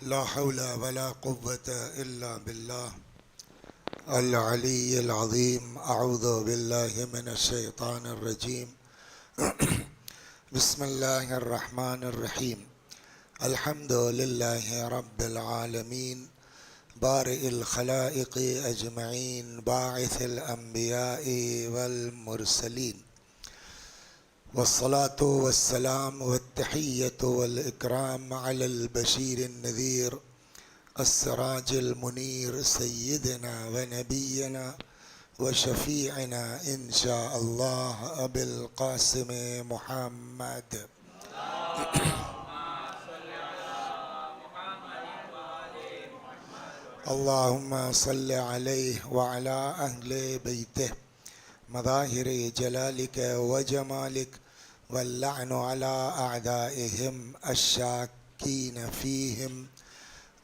ला हौला वला कुव्वता इल्ला बिल्लाह अल अलीय्यिल अज़ीम। अऊज़ु बिल्लाहि मिनश शैतानिर रजीम। बिस्मिल्लाहिर रहमानिर रहीम। अल्हम्दुलिल्लाहि रब्बिल आलमीन बारिइल खलाइक़ि अजमईन बाइसिल अंबियाइ वल मुरसलीन वस्सलातु वस्सलाम वत्तहिय्यतु वल इकराम अलल बशीरिन नज़ीर अस्सराजिल मुनीर सय्यिदना व नबियना व शफ़ीअना इंशा अल्लाह अबिल क़ासिम मुहम्मद। अल्लाहुम्मा सल्लि अलैहि व अला अहले बैतिहि मज़ाहिर जलालिक व जमालिक वल्लअनु अला अअदाइहिम अश्शाकीन फ़ीहिम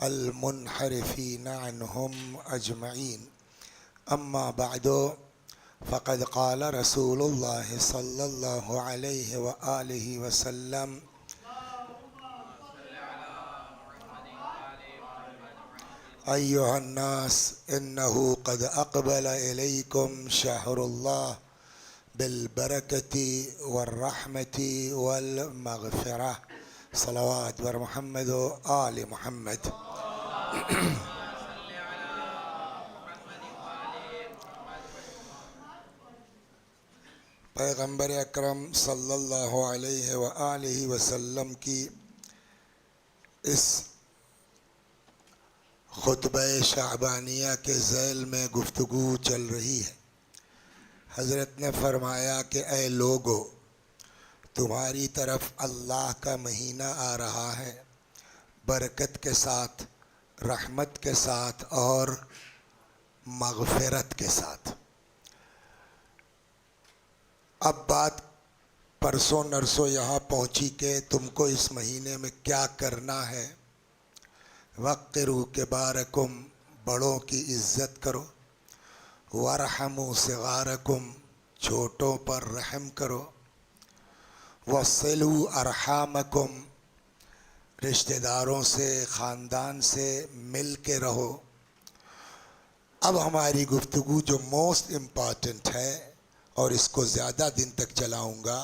अलमुनहरिफ़ीन अन्हुम अजमईन। अम्मा बअदु फ़क़द क़ाल रसूलुल्लाह सल्लल्लाहु अलैहि व आलिहि वसल्लम अय्युहन्नास इन्नहु क़द अक़बल इलैकुम शहरुल्लाह बिलबरकति वर्रहमति वल मग़फ़िरह। सलवात बर मुहम्मद व आले मुहम्मद। पैगम्बर अकरम सल्लल्लाहु अलैहि व आलिहि वसल्लम की इस खुतबे शाबानिया के ज़ैल में गुफ्तगू चल रही है। हज़रत ने फरमाया कि ए लोगो, तुम्हारी तरफ अल्लाह का महीना आ रहा है बरकत के साथ, रहमत के साथ और मग़फ़िरत के साथ। अब बात परसों नरसों यहाँ पहुँची कि तुमको इस महीने में क्या करना है। वक़्क़िरू किबारकुम, बड़ों की इज़्ज़त करो। वरहमू सिगारकुम, छोटों पर रहम करो। वसिलू अरहामकुम, रिश्तेदारों से, ख़ानदान से मिल के रहो। अब हमारी गुफ्तगू जो मोस्ट इम्पॉर्टेंट है और इसको ज़्यादा दिन तक चलाऊँगा,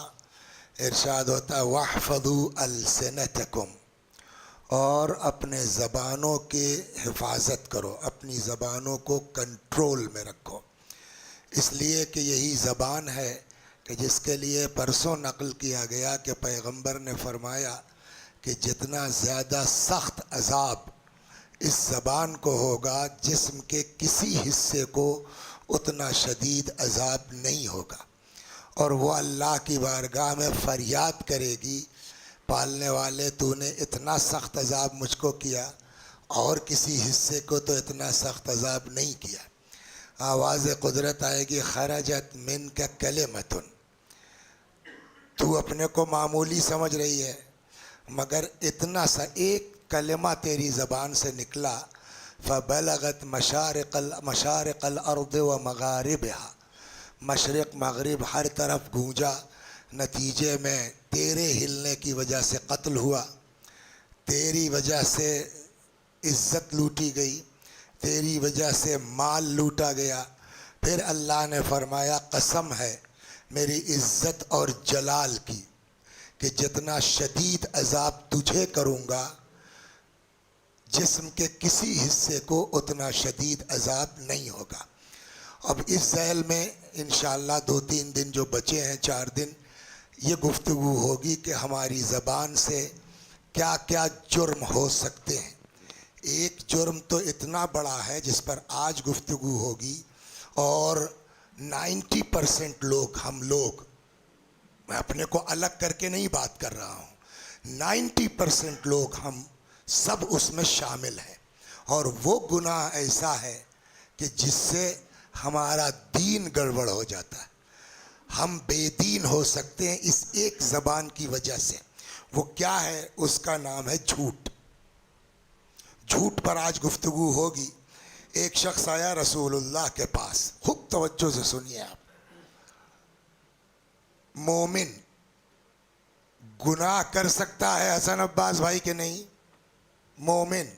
इरशाद होता है वहफ़ज़ू अलसिनतकुम, और अपने ज़बानों की हिफाजत करो, अपनी ज़बानों को कंट्रोल में रखो। इसलिए कि यही ज़बान है कि जिसके लिए परसों नक़ल किया गया कि पैगंबर ने फरमाया कि जितना ज़्यादा सख्त अज़ाब इस ज़बान को होगा, जिस्म के किसी हिस्से को उतना शदीद अज़ाब नहीं होगा। और वो अल्लाह की बारगाह में फ़रियाद करेगी, पालने वाले तूने इतना सख्त अज़ाब मुझको किया और किसी हिस्से को तो इतना सख्त अज़ाब नहीं किया। आवाज़ कुदरत आएगी, खरजत मिन का कलिमतुन, तू अपने को मामूली समझ रही है मगर इतना सा एक कलिमा तेरी ज़बान से निकला, फ़बलगत मशारिक़ल अर्द व मगारिबहा, मशरिक़ मगरिब हर तरफ गूंजा। नतीजे में तेरे हिलने की वजह से कत्ल हुआ, तेरी वजह से इज़्ज़त लूटी गई, तेरी वजह से माल लूटा गया। फिर अल्लाह ने फरमाया कसम है मेरी इज़्ज़त और जलाल की कि जितना शदीद अज़ाब तुझे करूँगा, जिस्म के किसी हिस्से को उतना शदीद अज़ाब नहीं होगा। अब इस ज़ैल में इंशाअल्लाह 2-3 दिन जो बचे हैं, 4 दिन, ये गुफ्तगू होगी कि हमारी ज़बान से क्या क्या जुर्म हो सकते हैं। एक जुर्म तो इतना बड़ा है जिस पर आज गुफ्तगू होगी, और 90% लोग, हम लोग, मैं अपने को अलग करके नहीं बात कर रहा हूँ, 90% लोग हम सब उसमें शामिल हैं। और वो गुनाह ऐसा है कि जिससे हमारा दीन गड़बड़ हो जाता है, हम बेदीन हो सकते हैं इस एक ज़बान की वजह से। वो क्या है? उसका नाम है झूठ। झूठ पर आज गुफ्तगू होगी। एक शख्स आया रसूलुल्लाह के पास, खूब तवज्जो से सुनिए आप। मोमिन गुनाह कर सकता है हसन अब्बास भाई के नहीं? मोमिन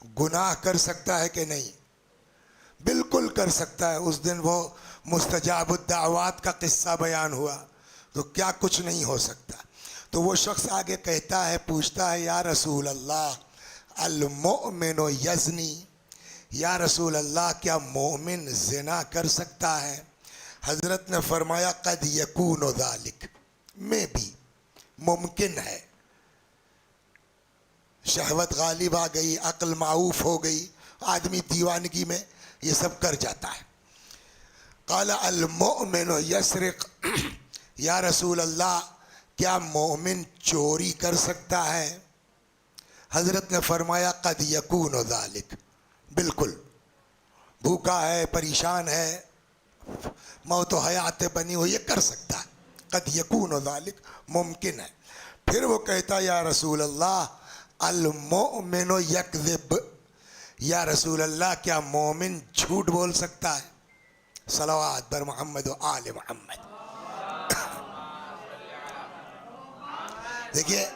गुनाह कर सकता है कि नहीं? बिल्कुल कर सकता है। उस दिन वो मुस्तजाबुद्दावात का किस्सा बयान हुआ तो क्या कुछ नहीं हो सकता। तो वो शख्स आगे कहता है, पूछता है, या रसूल अल्लाह अल मोमिनो यज़नी, या रसूल अल्लाह क्या मोमिन ज़िना कर सकता है? हज़रत ने फरमाया कद यकून ज़ालिक, में भी मुमकिन है। शहवत गालिब आ गई, अक्ल माऊफ हो गई, आदमी दीवानगी में ये सब कर जाता है। काला अल मोमिनो यसरिक, या रसूल अल्लाह क्या मोमिन चोरी कर सकता है? हज़रत ने फरमाया कद यकून ज़ालिक, बिल्कुल। भूखा है, परेशान है, मौत हयात बनी हुई, ये कर सकता है। कद यकून ज़ालिक, मुमकिन है। फिर वो कहता, या रसूल अल्लाह अल मोमिनो यकज़िब, या रसूल अल्लाह क्या मोमिन झूठ बोल सकता है? सलवात बर मोहम्मद व आले मोहम्मद। देखिए,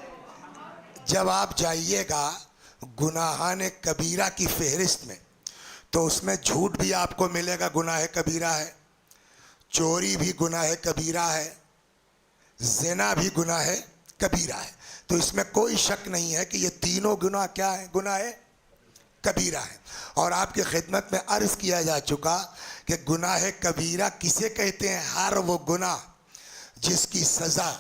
जब आप जाइएगा गुनाहान कबीरा की फहरिस्त में तो उसमें झूठ भी आपको मिलेगा, गुनाह कबीरा है, चोरी भी गुनाह कबीरा है, ज़िना भी गुनाह कबीरा है। तो इसमें कोई शक नहीं है कि ये तीनों गुनाह क्या है? गुनाह कबीरा है। और आपकी खिदमत में अर्ज़ किया जा चुका कि गुनाह कबीरा किसे कहते हैं? हर वो गुनाह जिसकी सज़ा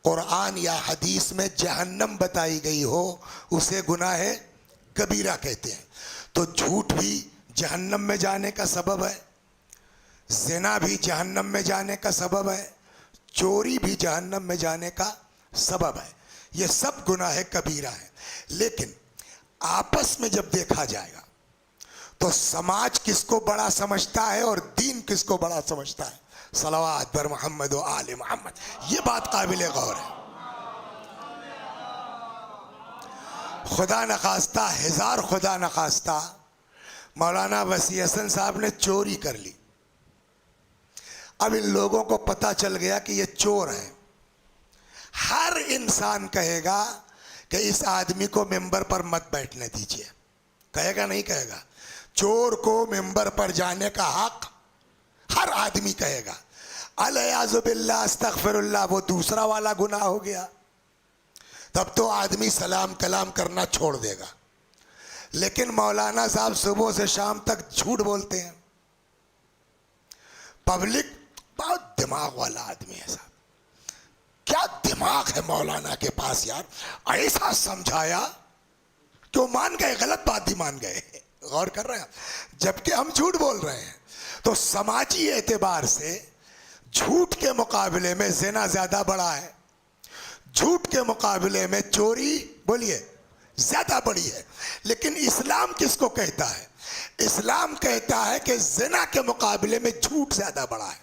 कुरान या हदीस में जहन्नम बताई गई हो उसे गुनाह कबीरा कहते हैं। तो झूठ भी जहन्नम में जाने का सबब है, ज़िना भी जहन्नम में जाने का सबब है, चोरी भी जहन्नम में जाने का सबब है। ये सब गुनाह कबीरा है। लेकिन आपस में जब देखा जाएगा तो समाज किसको बड़ा समझता है और दीन किसको बड़ा समझता है? सलवात बर मोहम्मद व आले मोहम्मद। ये बात काबिल गौर है। खुदा न खास्ता, हजार खुदा न खास्ता, मौलाना वसी हसन साहब ने चोरी कर ली। अब इन लोगों को पता चल गया कि ये चोर है। हर इंसान कहेगा कि इस आदमी को मेंबर पर मत बैठने दीजिए। कहेगा नहीं कहेगा? चोर को मेंबर पर जाने का हक हर आदमी कहेगा। अलियाज़ुबिल्लाह, अस्तग़फिरुल्लाह, वो दूसरा वाला गुनाह हो गया। तब तो आदमी सलाम कलाम करना छोड़ देगा। लेकिन मौलाना साहब सुबह से शाम तक झूठ बोलते हैं। पब्लिक बहुत दिमाग वाला आदमी है साहब, क्या दिमाग है मौलाना के पास यार, ऐसा समझाया तो मान गए, गलत बात ही मान गए। गौर कर रहे हैं? जबकि हम झूठ बोल रहे हैं। तो समाजी एतबार से झूठ के मुकाबले में ज़िना ज़्यादा बड़ा है, झूठ के मुकाबले में चोरी बोलिए ज़्यादा बड़ी है। लेकिन इस्लाम किसको कहता है? इस्लाम कहता है कि ज़िना के मुकाबले में झूठ ज़्यादा बड़ा है,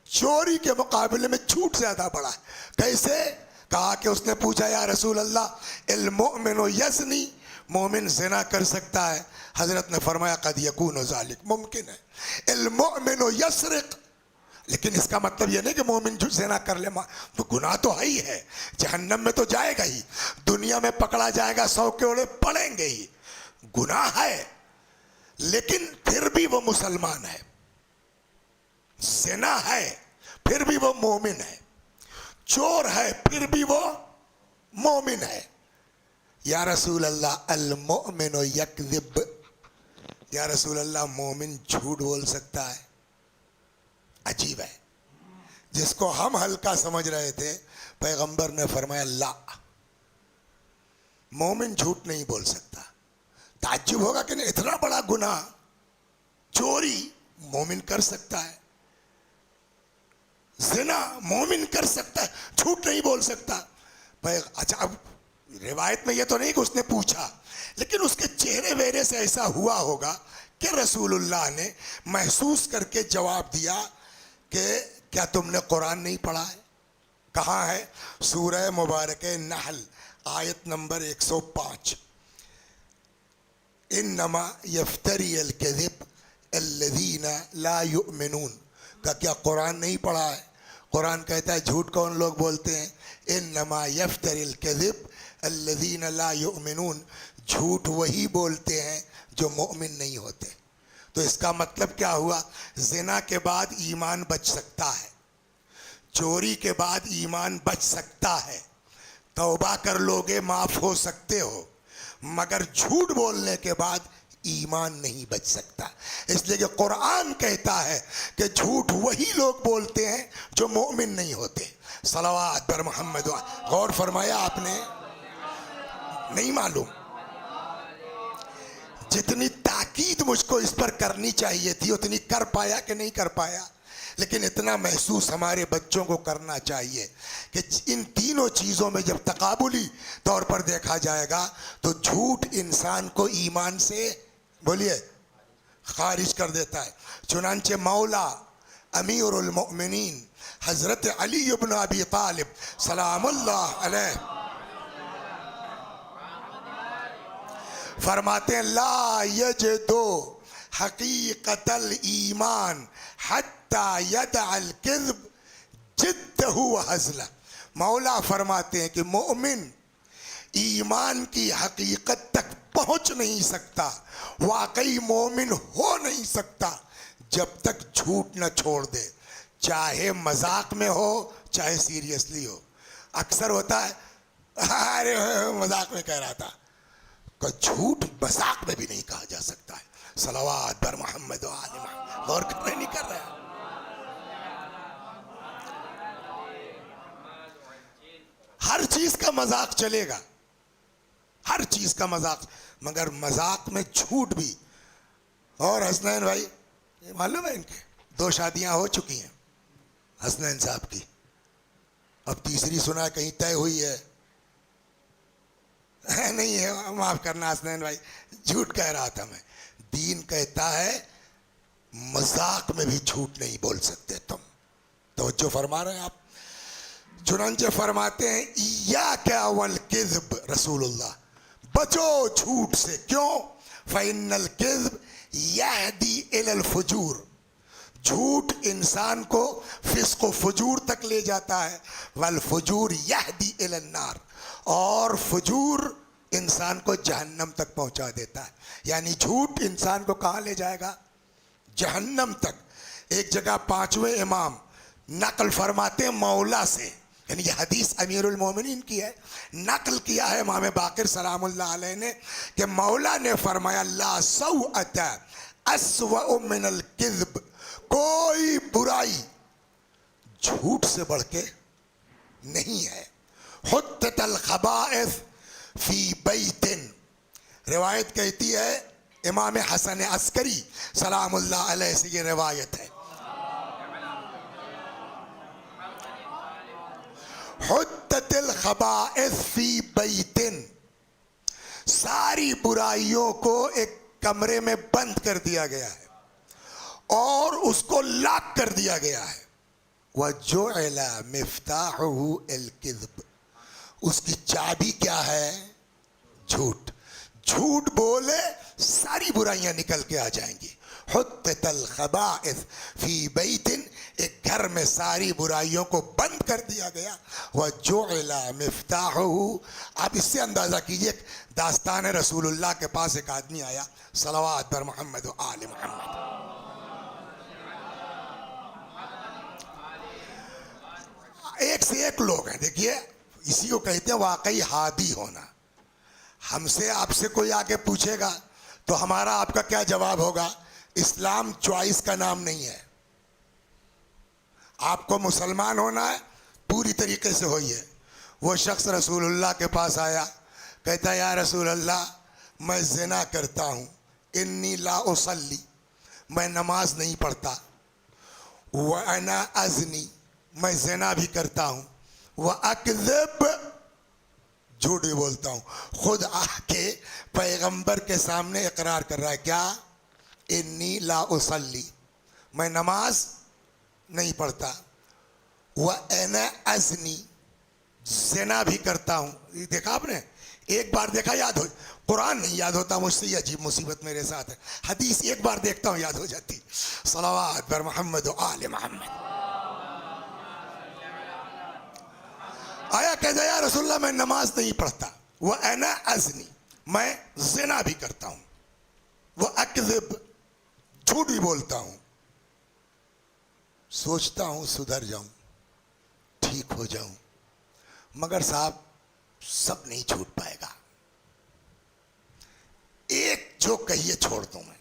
चोरी के मुकाबले में झूठ ज़्यादा बड़ा है। कैसे? कहा कि उसने पूछा, या रसूल अल्लाह इल मोमिनो यज़नी, मोमिन ज़िना कर सकता है? हज़रत ने फरमाया कद यकून ज़ालिक, मुमकिन है। इल मोमिनो यसरिक, लेकिन इसका मतलब यह नहीं कि मोमिन ज़िना कर ले, तो गुनाह तो है ही है, जहन्नम में तो जाएगा ही, दुनिया में पकड़ा जाएगा, 100 कोड़े पड़ेंगे ही, गुनाह है। लेकिन फिर भी वो मुसलमान है। ज़िना है फिर भी वो मोमिन है, चोर है फिर भी वो मोमिन है। या रसूल अल्लाह अल मोमिनो यकज़िब, या रसूल अल्लाह मोमिन झूठ बोल सकता है? अजीब है। जिसको हम हल्का समझ रहे थे, पैगंबर ने फरमाया ला, मोमिन झूठ नहीं बोल सकता। ताज्जुब होगा कि नहीं, इतना बड़ा गुनाह चोरी मोमिन कर सकता है, ज़िना मोमिन कर सकता है, झूठ नहीं बोल सकता। अच्छा, अब रिवायत में ये तो नहीं कि उसने पूछा, लेकिन उसके चेहरे वेरे से ऐसा हुआ होगा कि रसूलुल्लाह ने महसूस करके जवाब दिया कि क्या तुमने कुरान नहीं पढ़ा है? कहाँ है? सूरह मुबारक नहल आयत नंबर 105, इन्नमा यफ्तरी अल कज़िब अल्लज़ीना ला युमिनून। का क्या कुरान नहीं पढ़ा है? कुरान कहता है झूठ कौन लोग बोलते हैं? इन्नमा यफ्तरी अल कज़िब अल्लज़ीना ला युमिनून, झूठ वही बोलते हैं जो मोमिन नहीं होते। तो इसका मतलब क्या हुआ? जिना के बाद ईमान बच सकता है, चोरी के बाद ईमान बच सकता है, तौबा कर लोगे माफ हो सकते हो, मगर झूठ बोलने के बाद ईमान नहीं बच सकता। इसलिए कि कुरान कहता है कि झूठ वही लोग बोलते हैं जो मोमिन नहीं होते। सलावत पर मोहम्मद। गौर फरमाया आपने? नहीं मालूम? जितनी ताकीद मुझको इस पर करनी चाहिए थी उतनी कर पाया कि नहीं कर पाया? लेकिन इतना महसूस हमारे बच्चों को करना चाहिए कि इन तीनों चीज़ों में जब तकाबुली तौर पर देखा जाएगा तो झूठ इंसान को ईमान से, बोलिए, खारिज कर देता है। चुनांचे मौला अमीरुल मोमिनीन हज़रत अली इब्न अबी तालिब सलामुल्लाह अलैह फरमाते हैं, ला यजदो हकीकतल ईमान हत्ता यदअल किज़्ब जिद्दहु व हज़ला। मौला फरमाते हैं कि मोमिन ईमान की हकीकत तक पहुंच नहीं सकता, वाकई मोमिन हो नहीं सकता जब तक झूठ न छोड़ दे, चाहे मजाक में हो चाहे सीरियसली हो। अक्सर होता है, अरे मजाक में कह रहा था, का झूठ मजाक में भी नहीं कहा जा सकता है। सलावत बर मोहम्मद व आले मोहम्मद। गौर कर रहे नहीं कर रहे? हर चीज का मजाक चलेगा, हर चीज का मजाक, मगर मजाक में झूठ भी। और हसनैन भाई, ये मालूम है इनके 2 शादियां हो चुकी हैं हसनैन साहब की, अब तीसरी सुना कहीं तय हुई है। नहीं है, माफ करना हसनैन भाई, झूठ कह रहा था मैं। दीन कहता है मजाक में भी झूठ नहीं बोल सकते तुम। तवज्जो फरमा रहे हैं आप? चुनांचे फरमाते हैं, या क्या वल किज़्ब, रसूलुल्लाह बचो झूठ से। क्यों? फ़इन्नल किज़्ब यहदी इलल फुजूर, झूठ इंसान को फिस्क व फुजूर तक ले जाता है। वल फुजूर यहदी इलन नार, और फुजूर इंसान को जहन्नम तक पहुंचा देता है। यानी झूठ इंसान को कहाँ ले जाएगा? जहन्नम तक। एक जगह 5वें इमाम नकल फरमाते हैं मौला से, यानी ये हदीस अमीरुल मोमिनीन की है, नकल किया है इमाम बाकिर सलामुल्लाह अलैह ने, कि मौला ने फरमाया, ला सौअत अस्वअ मिनल किज़्ब, कोई बुराई झूठ से बढ़ के नहीं है। हुत्ततल खबाइस फी बैतिन, रिवायत कहती है इमाम हसन अस्करी सलामुल्लाह अलैह से ये रिवायत है, हुत्ततल खबाइस फी बैतिन, सारी बुराइयों को एक कमरे में बंद कर दिया गया है और उसको लॉक कर दिया गया है। वजुअला मिफ्ताहुहु अल किज़्ब, उसकी चाबी क्या है? झूठ। झूठ बोले सारी बुराइयां निकल के आ जाएंगी। हुत्ततल खबाइस फी बैतिन, एक घर में सारी बुराइयों को बंद कर दिया गया। वजुअला मिफ्ताहुहु, आप इससे अंदाजा कीजिए, दास्तान रसूलुल्लाह के पास एक आदमी आया, सलावत पर मोहम्मद व आले मोहम्मद, एक से एक लोग हैं। देखिए, इसी को कहते हैं वाकई हादी होना। हमसे आपसे कोई आके पूछेगा तो हमारा आपका क्या जवाब होगा? इस्लाम चॉइस का नाम नहीं है। आपको मुसलमान होना है, पूरी तरीके से होइए। वो शख्स रसूलुल्लाह के पास आया, कहता, या रसूलल्लाह, मैं ज़िना करता हूँ, इन्नी ला उसल्ली, मैं नमाज नहीं पढ़ता, व अना अज़नी, मैं ज़िना भी करता हूँ, व अकज़ब, झूठ भी बोलता हूँ। खुद आके पैगंबर के सामने इकरार कर रहा है, क्या? इन्नी ला उसल्ली, मैं नमाज नहीं पढ़ता, व अना अज़नी, ज़िना भी करता हूँ। ये देखा आपने? एक बार देखा याद हो, कुरान नहीं याद होता मुझसे, ये अजीब मुसीबत मेरे साथ है। हदीस एक बार देखता हूँ याद हो जाती। सलावत पर मोहम्मद व आले मोहम्मद। आया कहता, या रसूलल्लाह, मैं नमाज नहीं पढ़ता, वह अना अज़नी, मैं ज़िना भी करता हूँ, वह अकज़िब, झूठ भी बोलता हूँ। सोचता हूँ सुधर जाऊँ, ठीक हो जाऊँ, मगर साहब सब नहीं छूट पाएगा। एक जो कहिए छोड़ दूं मैं।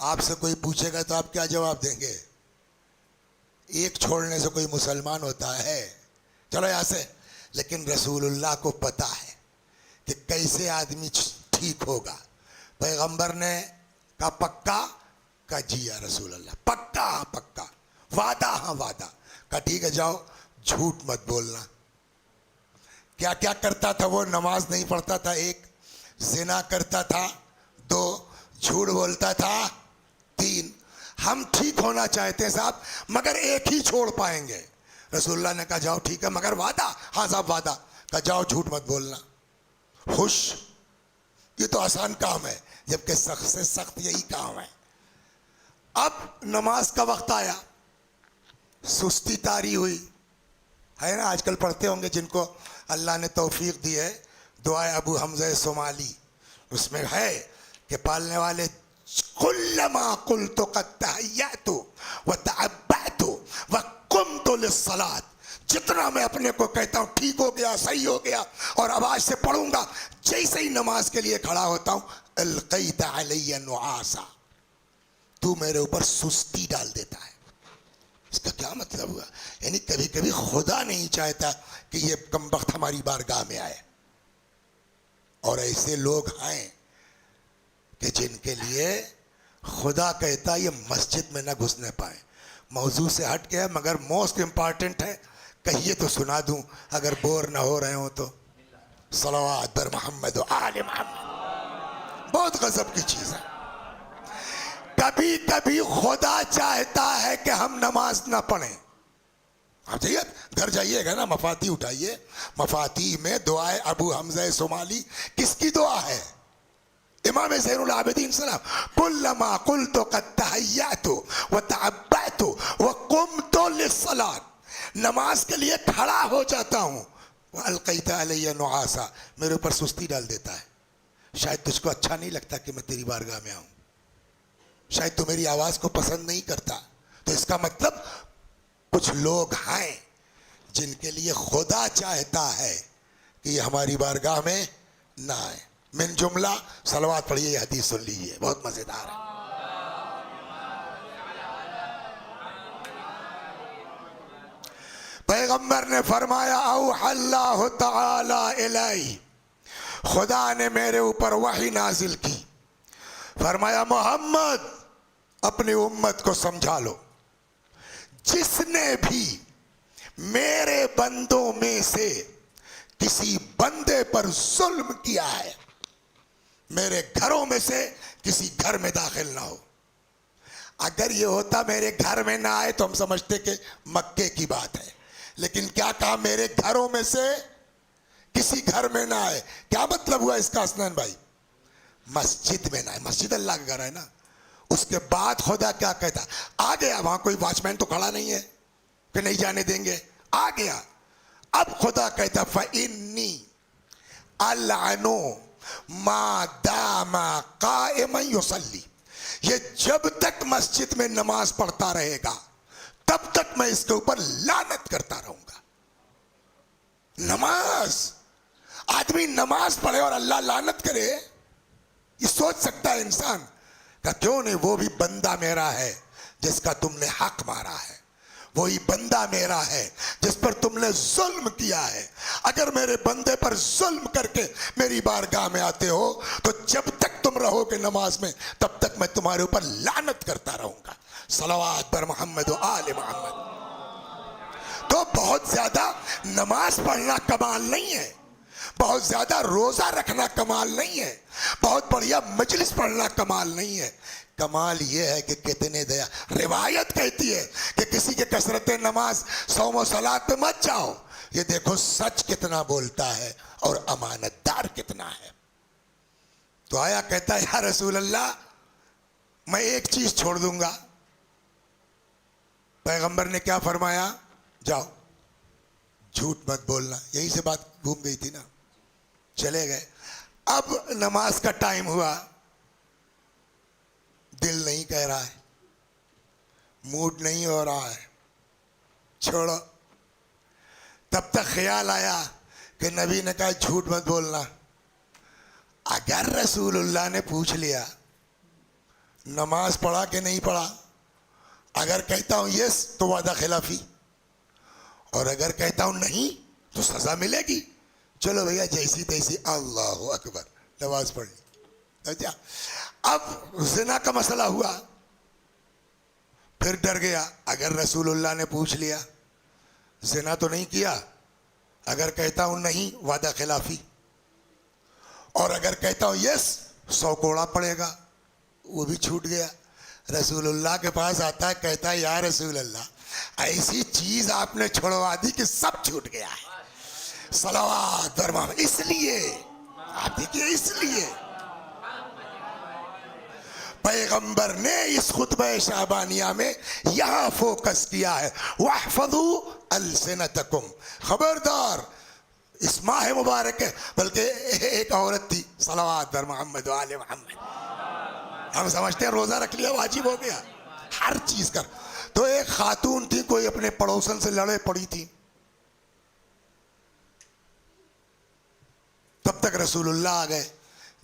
आपसे कोई पूछेगा तो आप क्या जवाब देंगे? एक छोड़ने से कोई मुसलमान होता है? चलो यहां से। लेकिन रसूलुल्लाह को पता है कि कैसे आदमी ठीक होगा। पैगंबर ने कहा पक्का, का जिया रसूलुल्लाह, पक्का हाँ पक्का, वादा हाँ वादा, का ठीक है जाओ, झूठ मत बोलना। क्या क्या करता था वो? नमाज नहीं पढ़ता था, एक ज़िना करता था, दो झूठ बोलता था, तीन हम ठीक होना चाहते हैं साहब, मगर एक ही छोड़ पाएंगे। रसूलुल्लाह ने कहा जाओ ठीक है, मगर वादा? हाँ साहब वादा। कहा जाओ झूठ मत बोलना। खुश? ये तो आसान काम है, जबकि सख्त से सख्त यही काम है। अब नमाज का वक्त आया, सुस्ती तारी हुई है ना। आजकल पढ़ते होंगे जिनको अल्लाह ने तौफीक दी है, दुआए अबू हमज़ा सोमाली, उसमें है कि पालने वाले कुल्लमा कुल्तु क़द तहय्यतु व तअब्बअतु व कुमतु लिस्सलात, जितना मैं अपने को कहता हूँ ठीक हो गया, सही हो गया और अब आज से पढ़ूंगा, जैसे ही नमाज के लिए खड़ा होता हूँ अलक़ैत अलैया नुआसा, तू मेरे ऊपर सुस्ती डाल देता है। इसका क्या मतलब हुआ? यानी कभी कभी खुदा नहीं चाहता कि ये कमबख्त हमारी बारगाह में आए। और ऐसे लोग हैं कि जिनके लिए खुदा कहता ये मस्जिद में ना घुसने पाए। मौजू से हट गया मगर मोस्ट इम्पॉर्टेंट है, कहिए तो सुना दूं अगर बोर ना हो रहे हो तो। सलवात बर मोहम्मद व आले मोहम्मद, बहुत गजब की चीज है। कभी कभी खुदा चाहता है कि हम नमाज ना पढ़ें। आप जाइए, घर जाइएगा ना, मफाती उठाइए, मफाती में दुआए अबू हमज़ा सोमाली किसकी दुआ है? इमाम ज़ैनुल आबिदीन सलाम, कुल्लमा कुल्तु क़द तहय्यतु व तअब्बअतु व कुमतु लिस्सलात, नमाज के लिए खड़ा हो जाता हूँ, व अलक़ैत अलैया नुआसा, मेरे ऊपर सुस्ती डाल देता है। शायद तुझको अच्छा नहीं लगता कि मैं तेरी बारगाह में आऊँ, शायद तू मेरी आवाज़ को पसंद नहीं करता। तो इसका मतलब कुछ लोग हैं जिनके लिए खुदा चाहता है कि ये हमारी बारगाह में ना आए। मिन जुमला सलवात पढ़िए, ये हदीस सुन लीजिए, बहुत मजेदार है। पैगंबर ने फरमाया औहल्लाहु तआला इलाई, खुदा ने मेरे ऊपर वही नाजिल की, फरमाया मोहम्मद अपनी उम्मत को समझा लो, जिसने भी मेरे बंदों में से किसी बंदे पर जुल्म किया है, मेरे घरों में से किसी घर में दाखिल ना हो। अगर ये होता मेरे घर में ना आए तो हम समझते कि मक्के की बात है, लेकिन क्या कहा मेरे घरों में से किसी घर में ना आए। क्या मतलब हुआ इसका हसनैन भाई? मस्जिद में ना आए, मस्जिद अल्लाह का घर है ना। उसके बाद खुदा क्या कहता? आ गया, वहां कोई वॉचमैन तो खड़ा नहीं है कि नहीं जाने देंगे, आ गया। अब खुदा कहता फ़इन्नी अलअनु मा दामा काइमन युसल्ली, ये जब तक मस्जिद में नमाज पढ़ता रहेगा तब तक मैं इसके ऊपर लानत करता रहूंगा। नमाज, आदमी नमाज पढ़े और अल्लाह लानत करे, ये सोच सकता है इंसान? का क्यों नहीं, वो भी बंदा मेरा है जिसका तुमने हक मारा है, वही बंदा मेरा है जिस पर तुमने जुल्म किया है। अगर मेरे बंदे पर जुल्म करके मेरी बारगाह में आते हो तो जब तक तुम रहोगे नमाज में तब तक मैं तुम्हारे ऊपर लानत करता रहूंगा। सलवात बर मोहम्मद व आले मोहम्मद। तो बहुत ज्यादा नमाज पढ़ना कमाल नहीं है, बहुत ज्यादा रोजा रखना कमाल नहीं है, बहुत बढ़िया मजलिस पढ़ना कमाल नहीं है। कमाल ये है कि कितने दया। रिवायत कहती है कि किसी के कसरत नमाज सौम सलात पे मत जाओ, ये देखो सच कितना बोलता है और अमानतदार कितना है। तो आया कहता है या रसूल अल्लाह मैं एक चीज छोड़ दूंगा। पैगंबर ने क्या फरमाया? जाओ झूठ मत बोलना, यही से बात घूम गई थी ना। चले गए। अब नमाज का टाइम हुआ, दिल नहीं कह रहा है, मूड नहीं हो रहा है, छोड़ो। तब तक ख्याल आया कि नबी ने कहा झूठ मत बोलना। अगर रसूलुल्लाह ने पूछ लिया नमाज पढ़ा कि नहीं पढ़ा, अगर कहता हूं यस तो वादा खिलाफी, और अगर कहता हूं नहीं तो सजा मिलेगी। चलो भैया जैसी तैसी, अल्लाह अकबर, नमाज पढ़ ली। अच्छा, अब ज़िना का मसला हुआ, फिर डर गया। अगर रसूलुल्लाह ने पूछ लिया ज़िना तो नहीं किया, अगर कहता हूं नहीं वादा खिलाफी, और अगर कहता हूं यस 100 कोड़ा पड़ेगा, वो भी छूट गया। रसूलुल्लाह के पास आता है, कहता है या रसूलुल्लाह ऐसी चीज आपने छुड़वा दी कि सब छूट गया है। सलावत फरमा। इसलिए आप देखिए, इसलिए पैगंबर ने इस खुतबे शाबानिया में यहां फोकस किया है, वहफज़ू अलसिनतकुम, खबरदार इस माह मुबारक है। बल्कि एक औरत थी, सलावत बर मोहम्मद वाले मोहम्मद, हम समझते हैं रोजा रख लिया वाजिब हो गया, हर चीज कर। तो एक खातून थी, कोई अपने पड़ोसन से लड़े पड़ी थी। तब तक रसूलुल्लाह आ गए,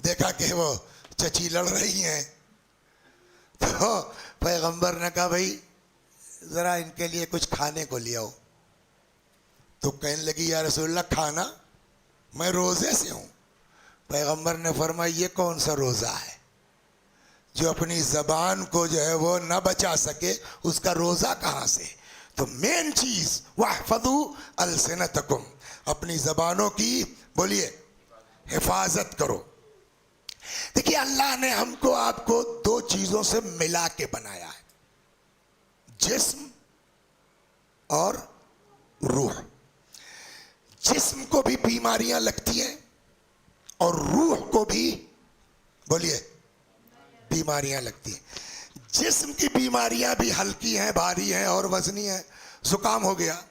देखा कि वो चची लड़ रही हैं, तो पैगंबर ने कहा भाई जरा इनके लिए कुछ खाने को ले आओ। तो कहने लगी या रसूलुल्लाह खाना, मैं रोजे से हूं। पैगंबर ने फरमाया ये कौन सा रोजा है जो अपनी जबान को जो है वो न बचा सके, उसका रोजा कहां से। तो मेन चीज वहफज़ू अलसिनतकुम, अपनी जबानों की बोलिए हिफाजत करो। देखिए अल्लाह ने हमको आपको दो चीजों से मिला के बनाया है, जिस्म और रूह। जिस्म को भी बीमारियां लगती हैं और रूह को भी बोलिए बीमारियां लगती हैं। जिस्म की बीमारियां भी हल्की हैं, भारी हैं और वजनी हैं। जुकाम हो गया,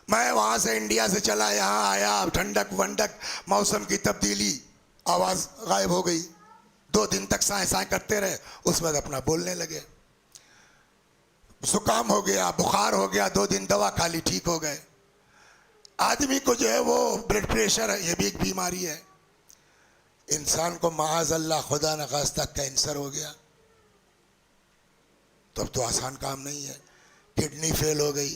मैं वहां से इंडिया से चला यहाँ आया, ठंडक वंडक, मौसम की तब्दीली, आवाज गायब हो गई। 2 दिन तक साए साए करते रहे, उस बाद अपना बोलने लगे। जुकाम हो गया, बुखार हो गया, 2 दिन दवा खा ली, ठीक हो गए। आदमी को जो है वो ब्लड प्रेशर है, ये भी एक बीमारी है। इंसान को माअज़ल्लाह खुदा न खास्ता कैंसर हो गया, तो अब तो आसान काम नहीं है। किडनी फेल हो गई।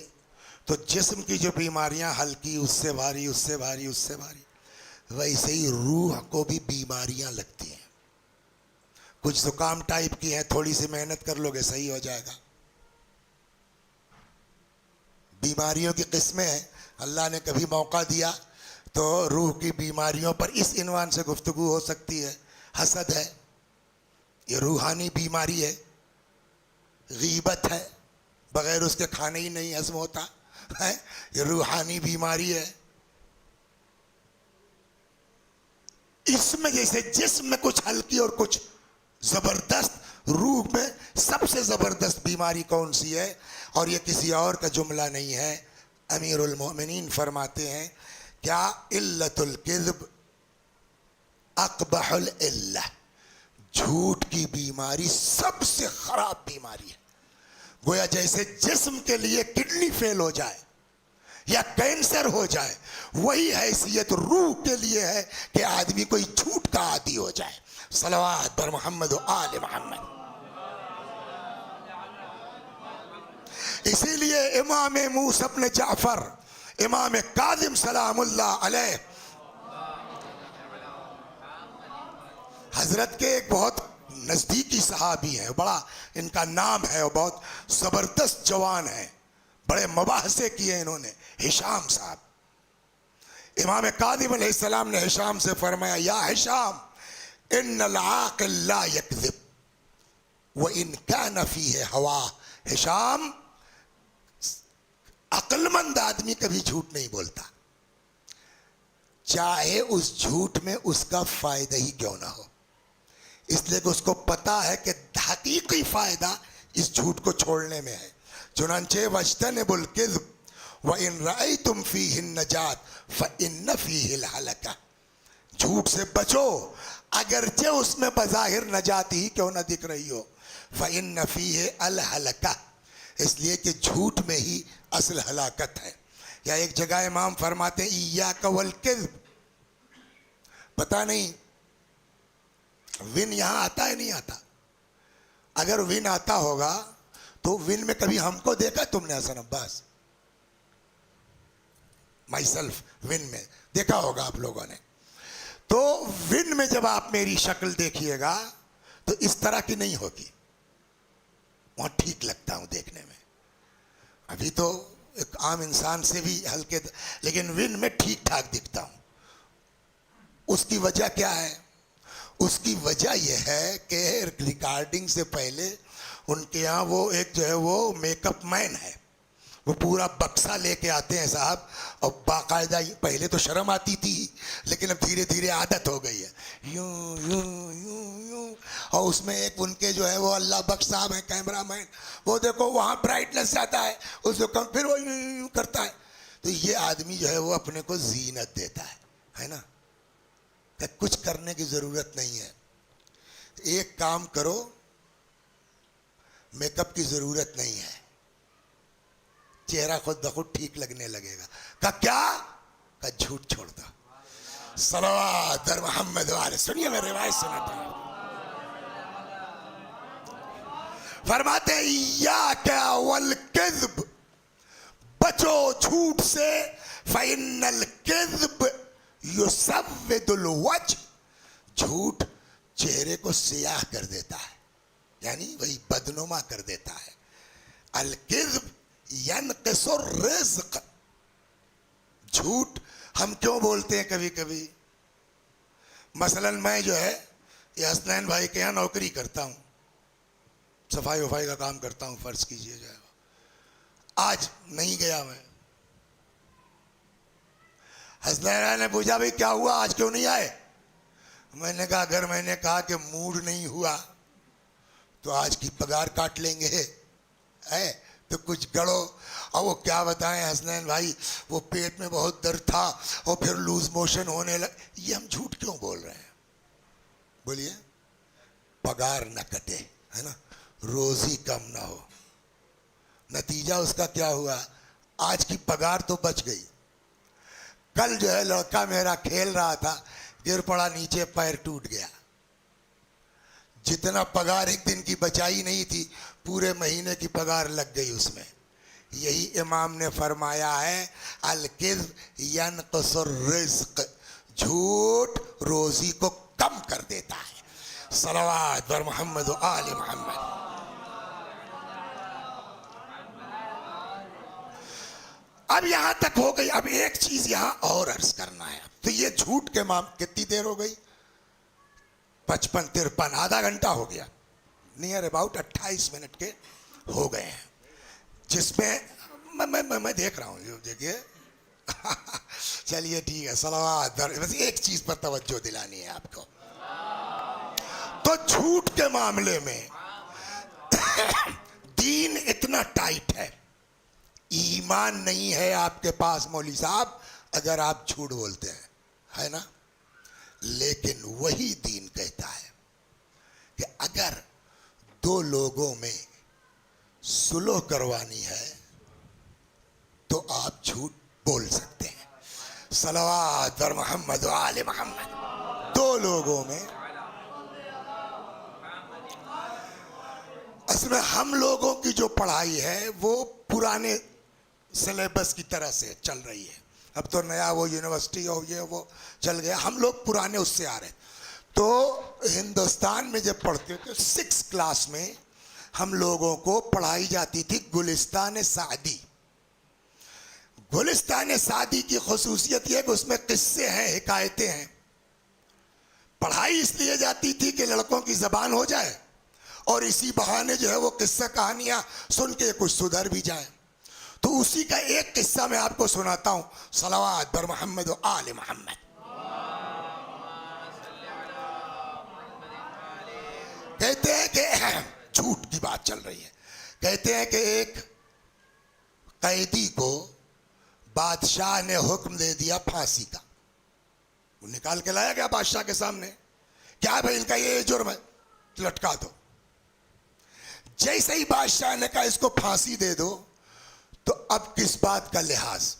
तो जिस्म की जो बीमारियां हल्की, उससे भारी, उससे भारी, उससे भारी, वैसे ही रूह को भी बीमारियां लगती हैं। कुछ जुकाम टाइप की हैं, थोड़ी सी मेहनत कर लोगे सही हो जाएगा। बीमारियों की किस्में हैं। अल्लाह ने कभी मौका दिया तो रूह की बीमारियों पर इस इनवान से गुफ्तगू हो सकती है। हसद है, ये रूहानी बीमारी है। गीबत है, बगैर उसके खाने ही नहीं हजम होता है, ये रूहानी बीमारी है। इसमें जैसे जिस्म में कुछ हल्की और कुछ जबरदस्त, रूह में सबसे जबरदस्त बीमारी कौन सी है? और ये किसी और का जुमला नहीं है, अमीरुल मोमिनीन फरमाते हैं क्या इल्लतुल किज़्ब अक़बहुल इल्ला, झूठ की बीमारी सबसे खराब बीमारी है। गोया जैसे जिस्म के लिए किडनी फेल हो जाए या कैंसर हो जाए, वही हैसियत रूह के लिए है कि आदमी कोई झूठ का आदी हो जाए। सलवात पर मोहम्मद व आले मोहम्मद। इसीलिए इमाम मूसा इब्न जाफर, इमाम काज़िम सलामुल्लाह अलैह, हजरत के एक बहुत नजदीकी सहाबी है, बड़ा इनका नाम है और बहुत जबरदस्त जवान है, बड़े मुबाहसे किए इन्होंने, हिशाम साहब। इमाम काज़िम अलैहिस्सलाम ने हिशाम से फरमाया या हिशाम इन्नल आक़िल ला यकज़िब व इन कान फ़ीहि हवा। हिशाम, अक्लमंद आदमी कभी झूठ नहीं बोलता, चाहे उस झूठ में उसका फायदा ही क्यों ना हो। इसलिए कि उसको पता है कि हकीकी फायदा इस झूठ को छोड़ने में है। चुनांचे वज्तनिबुल किज़्ब व इन रअयतुम फीहिन नजात फ़इन्न फ़ीहिल हलका। झूठ से बचो, अगरचे उसमें बज़ाहिर नजात ही क्यों न दिख रही हो। फ़इन्न फ़ीहि अल हलका, इसलिए कि झूठ में ही असल हलाकत है। या एक जगह इमाम फरमाते हैं इय्याका वल किज़्ब। पता नहीं विन यहाँ आता है नहीं आता। अगर विन आता होगा तो विन में कभी हमको देखा तुमने हसन अब्बास? माई सेल्फ विन में देखा होगा आप लोगों ने। तो विन में जब आप मेरी शक्ल देखिएगा तो इस तरह की नहीं होगी, वहां ठीक लगता हूं देखने में। अभी तो एक आम इंसान से भी हल्के, लेकिन विन में ठीक ठाक दिखता हूं। उसकी वजह क्या है? उसकी वजह यह है कि रिकॉर्डिंग से पहले उनके यहाँ वो एक जो है वो मेकअप मैन है, वो पूरा बक्सा लेके आते हैं साहब, और बाकायदा। पहले तो शर्म आती थी, लेकिन अब धीरे धीरे आदत हो गई है, यूं यूं यूं यूं। और उसमें एक उनके जो है वो अल्लाह बख्श साहब है कैमरा मैन, वो देखो वहाँ ब्राइटनेस जाता है उसको कम, फिर वो यूं यूं करता है। तो ये आदमी जो है वो अपने को जीनत देता है ना। तो कुछ करने की ज़रूरत नहीं है। एक काम करो, मेकअप की ज़रूरत नहीं है, चेहरा खुद ब खुद ठीक लगने लगेगा। का क्या? का झूठ छोड़ दो। सलवात दर मोहम्मद वाले। सुनिए मैं रिवायत सुनाता हूं। फरमाते इय्याका वल किज़्ब, बचो झूठ से। फ़इन्नल किज़्ब युसव्विदुल वज्ह, झूठ चेहरे को सियाह कर देता है, यानी वही बदनुमा कर देता है। अल किज़्ब यनक़िसुर रिज़्क़, झूठ हम क्यों बोलते हैं कभी कभी? मसलन मैं जो है ये हसनैन भाई के यहाँ नौकरी करता हूँ, सफाई वफाई का काम करता हूँ, फर्ज कीजिए जाएगा। आज नहीं गया मैं। हसनैन ने पूछा भाई क्या हुआ, आज क्यों नहीं आए? मैंने कहा अगर मैंने कहा कि मूड नहीं हुआ तो आज की पगार काट लेंगे है, तो कुछ गड़ो। और वो क्या बताएं हसनैन भाई, वो पेट में बहुत दर्द था और फिर लूज मोशन होने लग। ये हम झूठ क्यों बोल रहे हैं? बोलिए। पगार न कटे, है ना, रोजी कम ना हो। नतीजा उसका क्या हुआ? आज की पगार तो बच गई। कल जो है लड़का मेरा खेल रहा था, गिर पड़ा नीचे, पैर टूट गया। जितना पगार एक दिन की बचाई नहीं थी, पूरे महीने की पगार लग गई उसमें। यही इमाम ने फरमाया है अल किज़्ब यनक़िसुर रिज़्क़, झूठ रोजी को कम कर देता है। सलवात बर मोहम्मद व आले मोहम्मद। अब यहां तक हो गई। अब एक चीज यहां और अर्ज करना है। तो ये झूठ के मामले कितनी देर हो गई? 55, 53, आधा घंटा हो गया, नियर अबाउट 28 मिनट के हो गए हैं, जिसमें मैं देख रहा हूँ देखिए। चलिए ठीक है, सलावत। बस एक चीज पर तवज्जो दिलानी है आपको। तो झूठ के मामले में दीन इतना टाइट है, ईमान नहीं है आपके पास मौलवी साहब अगर आप झूठ बोलते हैं, है ना। लेकिन वही दीन कहता है कि अगर दो लोगों में सुलह करवानी है तो आप झूठ बोल सकते हैं। सलवात बर मोहम्मद व आले मोहम्मद। दो लोगों में, असल में हम लोगों की जो पढ़ाई है वो पुराने सिलेबस की तरह से चल रही है। अब तो नया वो यूनिवर्सिटी और ये वो चल गया, हम लोग पुराने उससे आ रहे। तो हिंदुस्तान में जब पढ़ते थे 6th क्लास में हम लोगों को पढ़ाई जाती थी गुलिस्तान सादी। गुलिस्तान सादी की खुसूसियत यह कि उसमें किस्से हैं, हिकायतें हैं। पढ़ाई इसलिए जाती थी कि लड़कों की जबान हो जाए और इसी बहाने जो है वो किस्सा कहानियां सुन के कुछ सुधर भी जाए। तो उसी का एक किस्सा मैं आपको सुनाता हूं। सलावत बर मोहम्मद व आले मोहम्मद। कहते हैं कि झूठ की बात चल रही है। कहते हैं कि एक कैदी को बादशाह ने हुक्म दे दिया फांसी का। वो निकाल के लाया गया बादशाह के सामने, क्या भाई इनका ये जुर्म है, लटका दो। जैसे ही बादशाह ने कहा इसको फांसी दे दो, तो अब किस बात का लिहाज।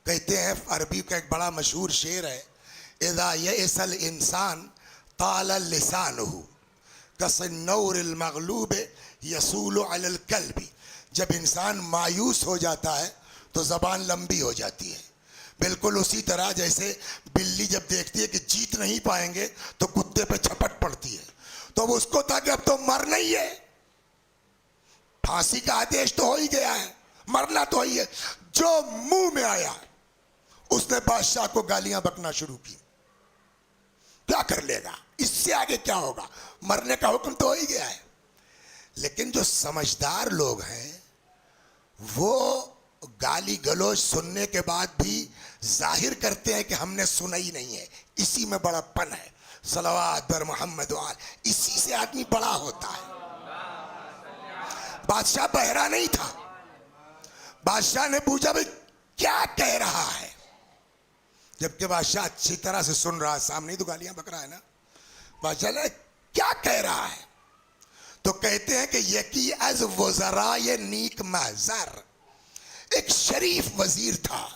कहते हैं अरबी का एक बड़ा मशहूर शेर है, इज़ा यअसल इंसान ताल लिसानुहु कसन्नौरिल मग़लूब यसूलु अलल कल्बी। जब इंसान मायूस हो जाता है तो ज़बान लंबी हो जाती है। बिल्कुल उसी तरह जैसे बिल्ली जब देखती है कि जीत नहीं पाएंगे तो कुत्ते पे झपट पड़ती है। तो अब उसको था कि अब तो मरना ही है, फांसी का आदेश तो हो ही गया है, मरना तो ही है। जो मुंह में आया उसने बादशाह को गालियां बकना शुरू की। क्या कर लेगा, इससे आगे क्या होगा, मरने का हुक्म तो हो ही गया है। लेकिन जो समझदार लोग हैं वो गाली गलौज सुनने के बाद भी जाहिर करते हैं कि हमने सुना ही नहीं है। इसी में बड़ापन है। सलवात बर मोहम्मद वाल, इसी से आदमी बड़ा होता है। बादशाह बहरा नहीं था। बादशाह ने पूछा भाई क्या कह रहा है, जबकि बादशाह अच्छी तरह से सुन रहा है, सामने ही तो गालियां बक रहा है ना। बादशाह ने क्या कह रहा है, तो कहते हैं कि यकी अज वज़रा ये नीक महज़र, एक शरीफ वजीर था,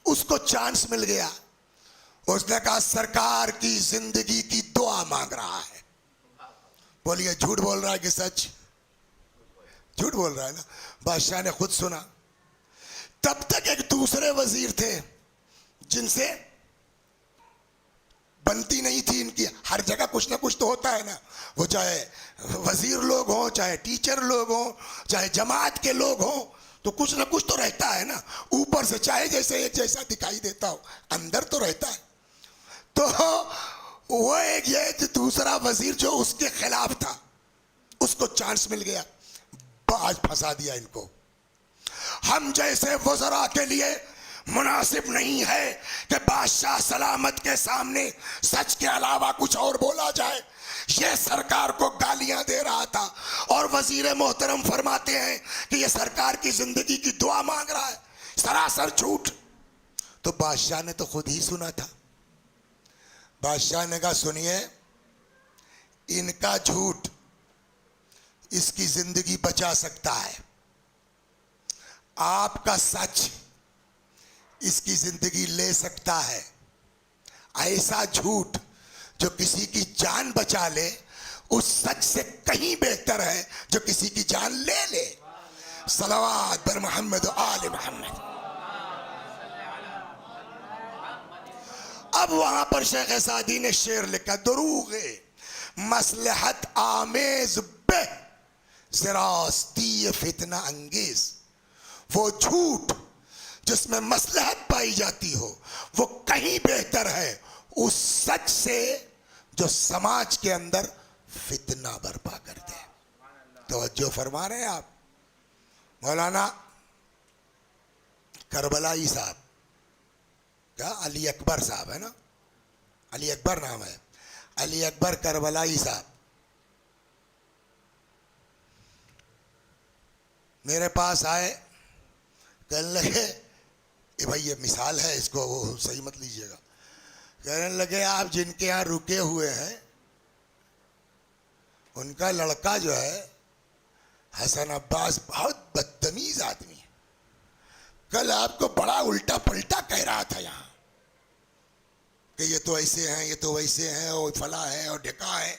उसको चांस मिल गया। उसने कहा सरकार की जिंदगी की दुआ मांग रहा है। बोलिए झूठ बोल रहा है कि सच? झूठ बोल रहा है ना। बादशाह ने खुद सुना। तब तक एक दूसरे वजीर थे जिनसे बनती नहीं थी इनकी। हर जगह कुछ ना कुछ तो होता है ना, वो चाहे वजीर लोग हों, चाहे टीचर लोग हों, चाहे जमात के लोग हों, तो कुछ ना कुछ तो रहता है ना। ऊपर से चाहे जैसे एक जैसा दिखाई देता हो, अंदर तो रहता है। तो वो एक ये दूसरा वजीर जो उसके खिलाफ था, उसको चांस मिल गया। बाज फंसा दिया इनको। हम जैसे वज़रा के लिए मुनासिब नहीं है कि बादशाह सलामत के सामने सच के अलावा कुछ और बोला जाए। ये सरकार को गालियां दे रहा था और वजीर मोहतरम फरमाते हैं कि ये सरकार की जिंदगी की दुआ मांग रहा है। सरासर झूठ। तो बादशाह ने तो खुद ही सुना था। बादशाह ने कहा सुनिए, इनका झूठ इसकी जिंदगी बचा सकता है, आपका सच इसकी जिंदगी ले सकता है। ऐसा झूठ जो किसी की जान बचा ले, उस सच से कहीं बेहतर है जो किसी की जान ले ले। सलवात बर मोहम्मद आले मोहम्मद। अब वहां पर शेख सादी ने शेर लिखा, दरूगे मसलहत आमेज बे ज़रास्ती फितना अंगेज। वो झूठ जिसमें मसलहत पाई जाती हो वो कहीं बेहतर है उस सच से जो समाज के अंदर फितना बर्पा कर दे। तवज्जो फरमा रहे हैं आप? मौलाना करबलाई साहब, क्या अली अकबर साहब है ना, अली अकबर नाम है, अली अकबर करबलाई साहब मेरे पास आए। कहने लगे ये भाई ये मिसाल है, इसको वो सही मत लीजिएगा। कहने लगे आप जिनके यहाँ रुके हुए हैं उनका लड़का जो है हसन अब्बास बहुत बदतमीज आदमी है। कल आपको बड़ा उल्टा पलटा कह रहा था यहाँ कि ये तो ऐसे हैं, ये तो वैसे हैं, और फला है और ढिका है,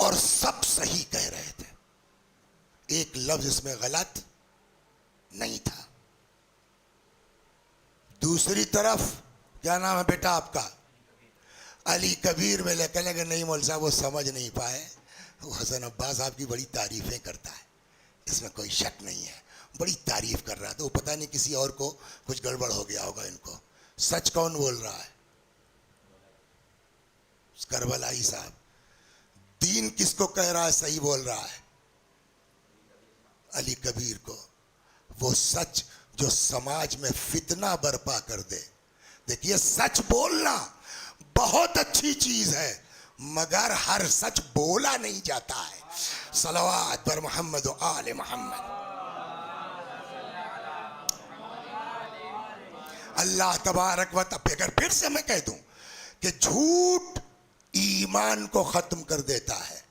और सब सही कह रहे थे। एक लफ्ज इसमें गलत नहीं था। दूसरी तरफ क्या नाम है बेटा आपका? अली कबीर में लेकर लगे नहीं मौलवी साहब वो समझ नहीं पाए, वो हसन अब्बास आपकी बड़ी तारीफें करता है, इसमें कोई शक नहीं है, बड़ी तारीफ कर रहा था। वो पता नहीं किसी और को कुछ गड़बड़ हो गया होगा इनको। सच कौन बोल रहा है? करबलाई साहब। दीन किसको कह रहा है सही बोल रहा है? अली कबीर को। वो सच जो समाज में फितना बर्पा कर दे। देखिए सच बोलना बहुत अच्छी चीज है, मगर हर सच बोला नहीं जाता है। सलवात पर मोहम्मद आले मोहम्मद। अल्लाह तबारक व तआला, अगर फिर से मैं कह दूं कि झूठ ईमान को खत्म कर देता है,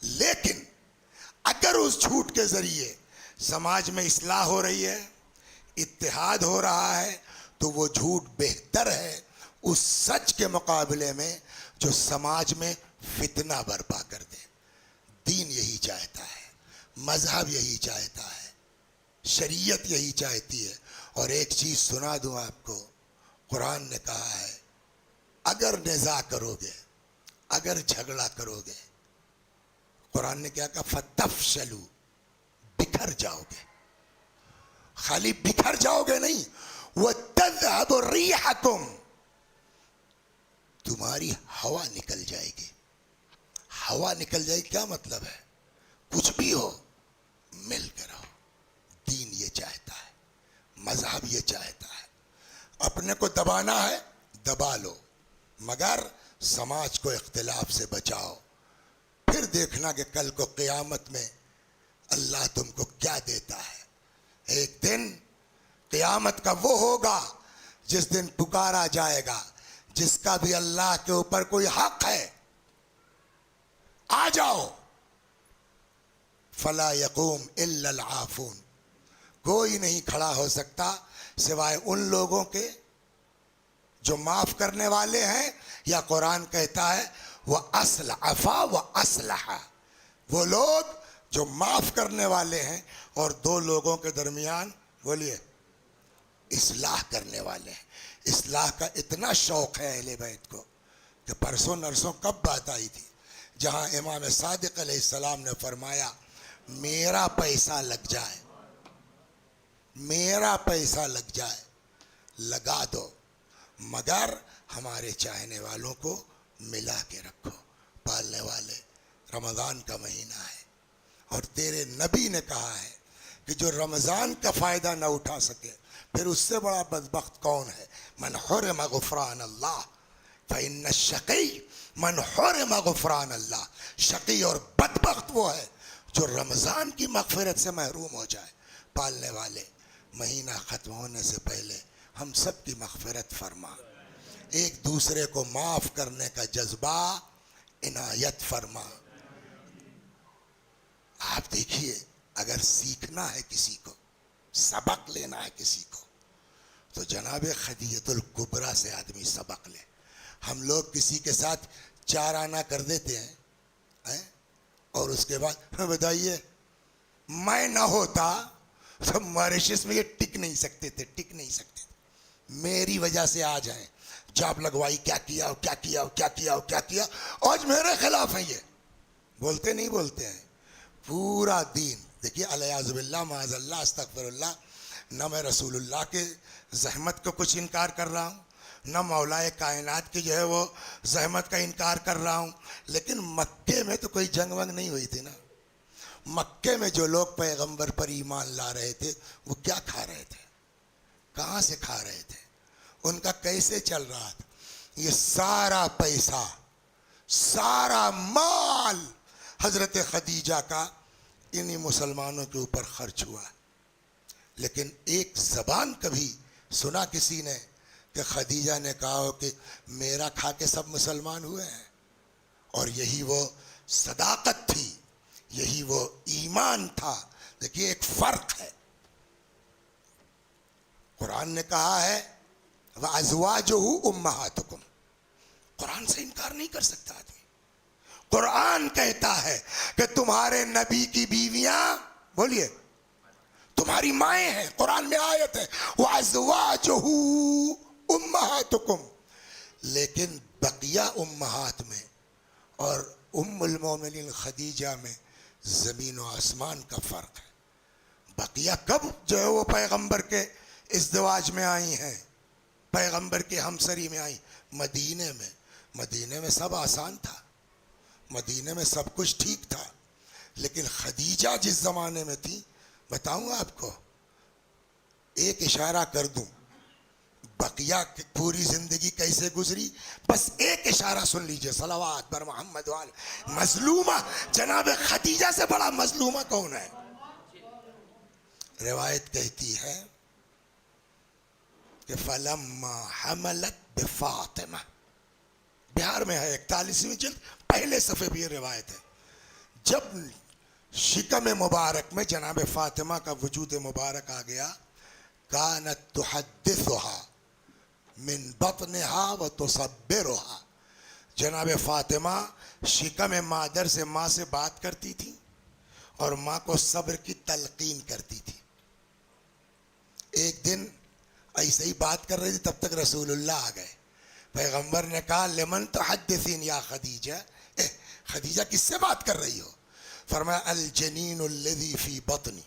लेकिन अगर उस झूठ के जरिए समाज में इस्लाह हो रही है, इत्तेहाद हो रहा है, तो वो झूठ बेहतर है उस सच के मुकाबले में जो समाज में फितना बर्पा कर दे। दीन यही चाहता है, मजहब यही चाहता है, शरीयत यही चाहती है। और एक चीज सुना दूं आपको, कुरान ने कहा है अगर निज़ा करोगे, अगर झगड़ा करोगे, कुरान ने क्या कहा, फतफशलू, बिखर जाओगे। खाली बिखर जाओगे नहीं, वह तज़हब रिहकुम, तुम्हारी हवा निकल जाएगी। हवा निकल जाएगी क्या मतलब है? कुछ भी हो मिल के रहो। दीन ये चाहता है, मजहब ये चाहता है। अपने को दबाना है दबा लो, मगर समाज को इख्तिलाफ से बचाओ। फिर देखना कि कल को क़यामत में अल्लाह तुमको क्या देता है। एक दिन क़यामत का वो होगा जिस दिन पुकारा जाएगा जिसका भी अल्लाह के ऊपर कोई हक है, आ जाओ। फला यकूम इल्लल आफून, कोई नहीं खड़ा हो सकता सिवाय उन लोगों के जो माफ करने वाले हैं, या कुरान कहता है वह असल अफा व असलहा, वो लोग जो माफ करने वाले हैं और दो लोगों के दरमियान बोलिए इस्लाह करने वाले हैं। इस्लाह का इतना शौक है अहले बैत को कि परसों नरसों कब बात आई थी जहां इमाम सादिक अलैहिस्सलाम ने फरमाया मेरा पैसा लग जाए, मेरा पैसा लग जाए, लगा दो, मगर हमारे चाहने वालों को मिला के रखो। पालने वाले, रमज़ान का महीना है और तेरे नबी ने कहा है कि जो रमज़ान का फ़ायदा न उठा सके फिर उससे बड़ा बदबख्त कौन है। मन हुरिम गुफ़रान अल्लाह फ़इन्न शक़ी मन हुरिम गुफ़रान अल्लाह, शक़ी और बदबख्त वो है जो रमज़ान की मग़फ़िरत से महरूम हो जाए। पालने वाले, महीना ख़त्म होने से पहले हम सब की मग़फ़िरत फरमा, एक दूसरे को माफ़ करने का जज्बा इनायत फरमा। आप देखिए, अगर सीखना है किसी को, सबक लेना है किसी को, तो जनाब खदीजतुल कुबरा से आदमी सबक ले। हम लोग किसी के साथ चार आना कर देते हैं, और उसके बाद बताइए मैं ना होता तो मॉरिशस में ये टिक नहीं सकते थे, टिक नहीं सकते थे। मेरी वजह से आ जाए, जाप लगवाई, क्या किया क्या किया क्या किया क्या किया, आज मेरे खिलाफ है ये, बोलते नहीं बोलते हैं। पूरा दीन देखिए, अलयाज़ुबिल्लाह माज़ल्लाह अस्तग़फ़िरुल्लाह, न मैं रसूलुल्लाह के ज़हमत को कुछ इनकार कर रहा हूँ, न मौलाए कायनात की जो है वो ज़हमत का इनकार कर रहा हूँ, लेकिन मक्के में तो कोई जंग वंग नहीं हुई थी ना। मक्के में जो लोग पैगंबर पर ईमान ला रहे थे वो क्या खा रहे थे, कहाँ से खा रहे थे, उनका कैसे चल रहा था। ये सारा पैसा, सारा माल हज़रत खदीजा का इन्हीं मुसलमानों के ऊपर खर्च हुआ। लेकिन एक ज़बान कभी सुना किसी ने कि खदीजा ने कहा हो कि मेरा खा के सब मुसलमान हुए हैं? और यही वो सदाकत थी, यही वो ईमान था। देखिए एक फ़र्क है। कुरान ने कहा है व अज़वाजुहु उम्महातुकुम, कुरान से इनकार नहीं कर सकता आदमी। कुरान कहता है कि तुम्हारे नबी की बीवियां, बोलिए, तुम्हारी माएँ हैं। कुरान में आयत है व अज़वाजुहु उम्महातुकुम, लेकिन बकिया उम्महात में और उम्मुल मोमिनीन खदीजा में ज़मीन व आसमान का फ़र्क है। बकिया कब जो है वो पैगंबर के इज़्दिवाज में आई हैं, पैगंबर के हमसरी में आई, मदीने में। मदीने में सब आसान था, मदीने में सब कुछ ठीक था। लेकिन खदीजा जिस ज़माने में थी, बताऊँ आपको, एक इशारा कर दूँ, बकिया की पूरी ज़िंदगी कैसे गुजरी, बस एक इशारा सुन लीजिए। सलावात बर मोहम्मद वाल। मजलूमा जनाब खदीजा से बड़ा मजलूमा कौन है? रिवायत कहती है कि फलम्मा हमलत बिफातिमा, बिहार में है 41वीं जिल्द पहले सफ़े भी ये रिवायत है। जब शिकम मुबारक में जनाब फातिमा का वजूद मुबारक आ गया, कानत तुहद्दिसुहा मिन बतनिहा व तुसब्बिरुहा, जनाब फातिमा शिकम मादर से माँ से बात करती थी और माँ को सब्र की तलकीन करती थी। एक दिन ऐसे ही बात कर रही थी, तब तक रसूलुल्लाह आ गए। पैगंबर ने कहा लिमन तुहद्दिसीन या खदीजा, खदीजा किससे बात कर रही हो? फरमाया अल जनीनुल्लज़ी फी बतनी,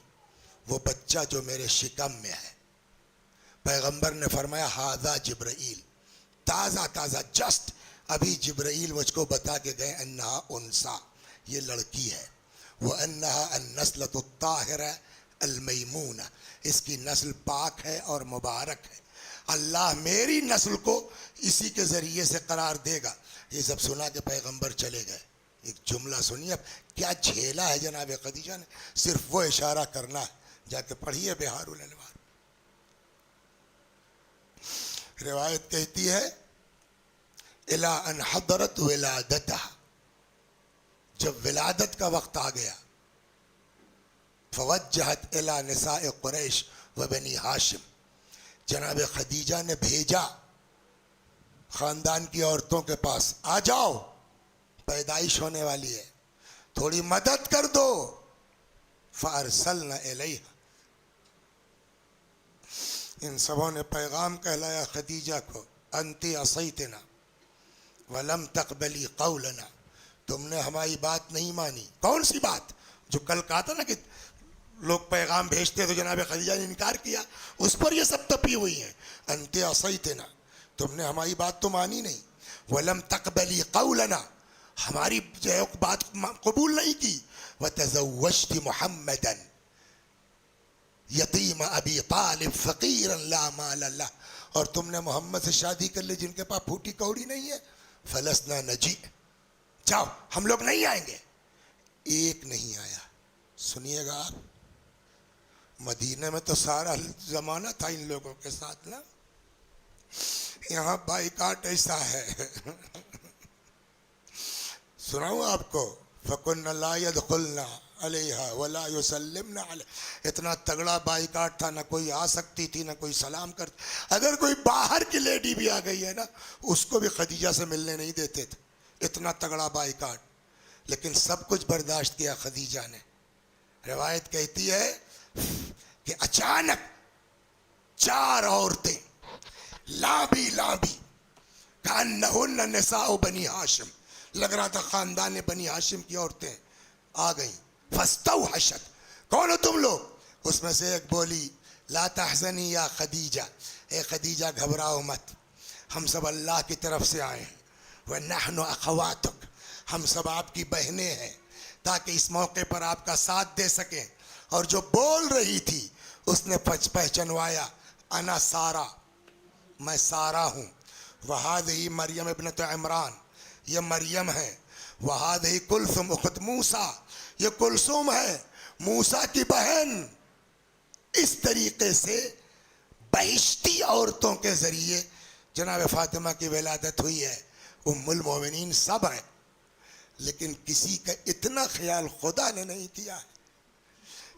वो बच्चा जो मेरे शिकम में है। पैगंबर ने फरमाया हाजा जिब्राइल, ताज़ा ताज़ा जस्ट अभी जिब्राइल मुझको बता के गए, अन्नहा उनसा, ये लड़की है, वह अन्नहा अन्नस्लतु ताहिरा अलमैमूना, इसकी नस्ल पाक है और मुबारक है, अल्लाह मेरी नस्ल को इसी के ज़रिए से करार देगा। ये सब सुना के पैगंबर चले गए। एक जुमला सुनिए, अब क्या झेला है जनाब खदीजा ने, सिर्फ वो इशारा करना है, जाके पढ़िए बिहारुल अनवार। रिवायत कहती है इला अन हदरत विलादता, जब विलादत का वक्त आ गया, फवज्जहत इला निसाए कुरैश व बनी हाशिम, जनाब खदीजा ने भेजा ख़ानदान की औरतों के पास, आ जाओ पैदाइश होने वाली है, थोड़ी मदद कर दो। फ़अरसलना इलैहा, इन सबों ने पैगाम कहलाया खदीजा को, अंती असैतना वलम तक़बली क़ौलना, तुमने हमारी बात नहीं मानी। कौन सी बात? जो कल कहा था ना कि लोग पैगाम भेजते तो जनाब खदीजा ने इनकार किया, उस पर ये सब तपी हुई है। अंते असैतना, तुमने हमारी बात तो मानी नहीं, वलम तक़बली क़ौलना, हमारी जो बात कबूल नहीं की, व तज़व्वजती मुहम्मदन यतीम अबी तालिब फ़कीरन ला माल लह, और तुमने मोहम्मद से शादी कर ली जिनके पास फूटी कौड़ी नहीं है। फलसना नजी, जाओ हम लोग नहीं आएंगे। एक नहीं आया। सुनिएगा आप, मदीने में तो सारा जमाना था इन लोगों के साथ ना, यहाँ बाइकाट ऐसा है सुनाऊँ आपको, फ़कुन्ना ला यदखुलना अलैहा वला युसल्लिमना अलैहा, इतना तगड़ा बाइकाट था, ना कोई आ सकती थी ना कोई सलाम कर, अगर कोई बाहर की लेडी भी आ गई है ना, उसको भी खदीजा से मिलने नहीं देते थे, इतना तगड़ा बाइकाट। लेकिन सब कुछ बर्दाश्त किया खदीजा ने। रिवायत कहती है कि अचानक 4 औरतें लाबी लाबी, कान्नहुन्ना निसाउ बनी हाशिम, लग रहा था खानदान बनी हाशिम की औरतें आ गई। फस्तौहशत, कौन हो तुम लोग? उसमें से एक बोली ला तहज़नी या खदीजा, ए खदीजा घबराओ मत, हम सब अल्लाह की तरफ से आए हैं, व नहनु अखवातुक, हम सब आपकी बहनें हैं, ताकि इस मौके पर आपका साथ दे सकें। और जो बोल रही थी उसने पहचानवाया, अना सारा, मैं सारा हूँ, वहादही मरियम इब्नत इमरान, ये मरियम है, वहादही कुलसुम उख्त मूसा, ये कुलसुम है मूसा की बहन। इस तरीके से बहिश्ती औरतों के ज़रिए जनाब फातिमा की विलादत हुई है। उम्मुल मोमिनीन सब है, लेकिन किसी का इतना ख्याल खुदा ने नहीं किया है